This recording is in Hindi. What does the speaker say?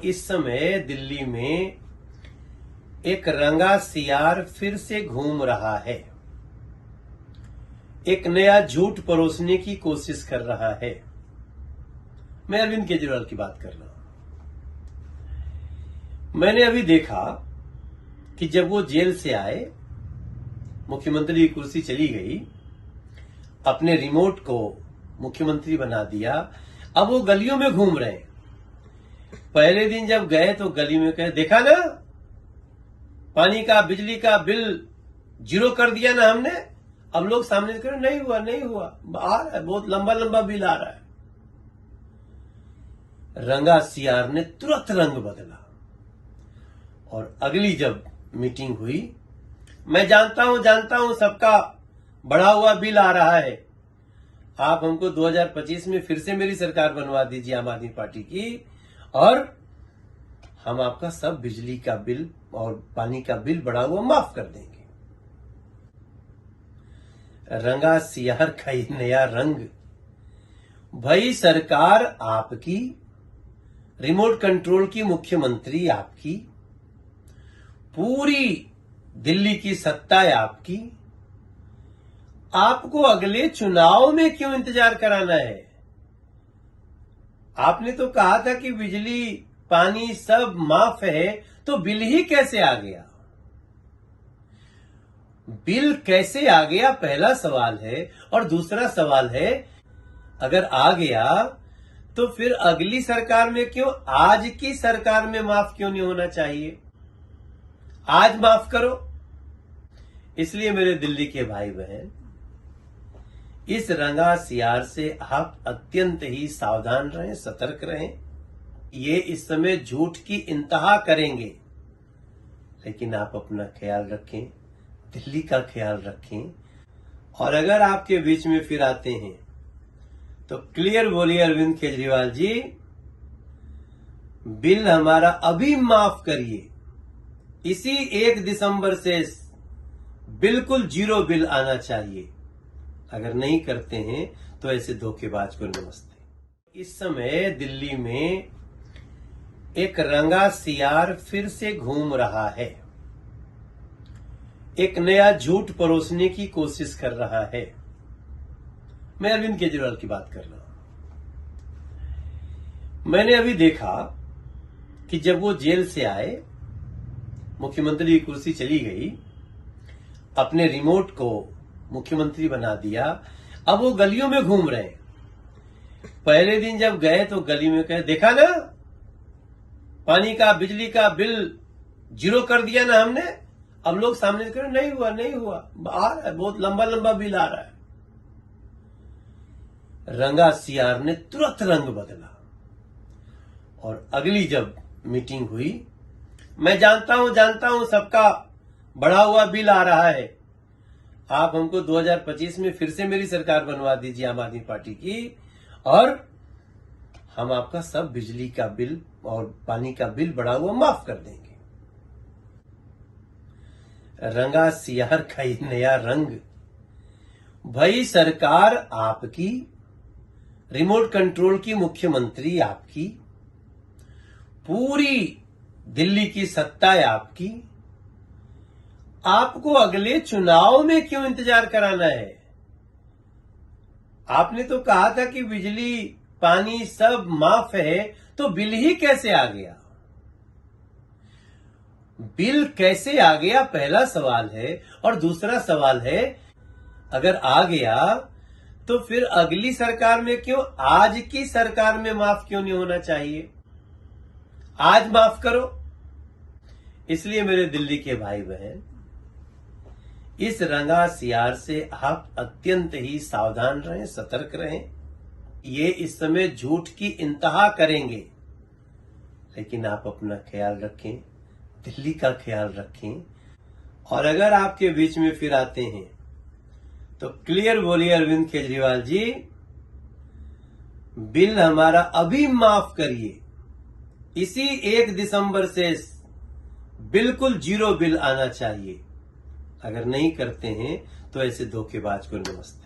इस समय दिल्ली में एक रंगा सियार फिर से घूम रहा है, एक नया झूठ परोसने की कोशिश कर रहा है। मैं अरविंद केजरीवाल की बात कर रहा हूं। मैंने अभी देखा कि जब वो जेल से आए, मुख्यमंत्री की कुर्सी चली गई, अपने रिमोट को मुख्यमंत्री बना दिया, अब वो गलियों में घूम रहे हैं। पहले दिन जब गए तो गली में कहे, देखा ना पानी का बिजली का बिल 0 कर दिया ना हमने। अब लोग सामने कह रहे नहीं हुआ आ रहा है, बहुत लंबा लंबा बिल आ रहा है। रंगा सियार ने तुरंत रंग बदला और अगली जब मीटिंग हुई, मैं जानता हूं सबका बढ़ा हुआ बिल आ रहा है, आप हमको 2025 में फिर से मेरी सरकार बनवा दीजिए आम आदमी पार्टी की, और हम आपका सब बिजली का बिल और पानी का बिल बढ़ा हुआ माफ कर देंगे। रंगा सियार का ये नया रंग, भाई सरकार आपकी, रिमोट कंट्रोल की मुख्यमंत्री आपकी, पूरी दिल्ली की सत्ता है आपकी, आपको अगले चुनाव में क्यों इंतजार कराना है? आपने तो कहा था कि बिजली पानी सब माफ है, तो बिल ही कैसे आ गया? बिल कैसे आ गया पहला सवाल है, और दूसरा सवाल है, अगर आ गया तो फिर अगली सरकार में क्यों, आज की सरकार में माफ क्यों नहीं होना चाहिए? आज माफ करो। इसलिए मेरे दिल्ली के भाई बहन, इस रंगा सियार से आप अत्यंत ही सावधान रहें, सतर्क रहें। ये इस समय झूठ की इंतहा करेंगे, लेकिन आप अपना ख्याल रखें, दिल्ली का ख्याल रखें। और अगर आपके बीच में फिर आते हैं तो क्लियर बोलिए, अरविंद केजरीवाल जी, बिल हमारा अभी माफ करिए, इसी 1 दिसंबर से बिल्कुल 0 बिल आना चाहिए। अगर नहीं करते हैं तो ऐसे धोखेबाज को नमस्ते। इस समय दिल्ली में एक रंगा सियार फिर से घूम रहा है, एक नया झूठ परोसने की कोशिश कर रहा है। मैं अरविंद केजरीवाल की बात कर रहा हूं। मैंने अभी देखा कि जब वो जेल से आए, मुख्यमंत्री की कुर्सी चली गई, अपने रिमोट को मुख्यमंत्री बना दिया, अब वो गलियों में घूम रहे हैं। पहले दिन जब गए तो गली में कहे, देखा ना पानी का बिजली का बिल 0 कर दिया ना हमने। अब लोग सामने कह रहे नहीं हुआ आ रहा है, बहुत लंबा लंबा बिल आ रहा है। रंगा सियार ने तुरंत रंग बदला और अगली जब मीटिंग हुई, मैं जानता हूं सबका बढ़ा हुआ बिल आ रहा है, आप हमको 2025 में फिर से मेरी सरकार बनवा दीजिए आम आदमी पार्टी की, और हम आपका सब बिजली का बिल और पानी का बिल बढ़ा हुआ माफ कर देंगे। रंगा सियार का ये नया रंग, भाई सरकार आपकी, रिमोट कंट्रोल की मुख्यमंत्री आपकी, पूरी दिल्ली की सत्ता है आपकी, आपको अगले चुनाव में क्यों इंतजार कराना है? आपने तो कहा था कि बिजली पानी सब माफ है, तो बिल ही कैसे आ गया? बिल कैसे आ गया पहला सवाल है, और दूसरा सवाल है, अगर आ गया तो फिर अगली सरकार में क्यों, आज की सरकार में माफ क्यों नहीं होना चाहिए? आज माफ करो। इसलिए मेरे दिल्ली के भाई बहन, इस रंगा सियार से आप अत्यंत ही सावधान रहें, सतर्क रहें। ये इस समय झूठ की इंतहा करेंगे, लेकिन आप अपना ख्याल रखें, दिल्ली का ख्याल रखें। और अगर आपके बीच में फिर आते हैं तो क्लियर बोलिए, अरविंद केजरीवाल जी, बिल हमारा अभी माफ करिए, इसी 1 दिसंबर से बिल्कुल 0 बिल आना चाहिए। अगर नहीं करते हैं तो ऐसे धोखेबाज को नमस्ते।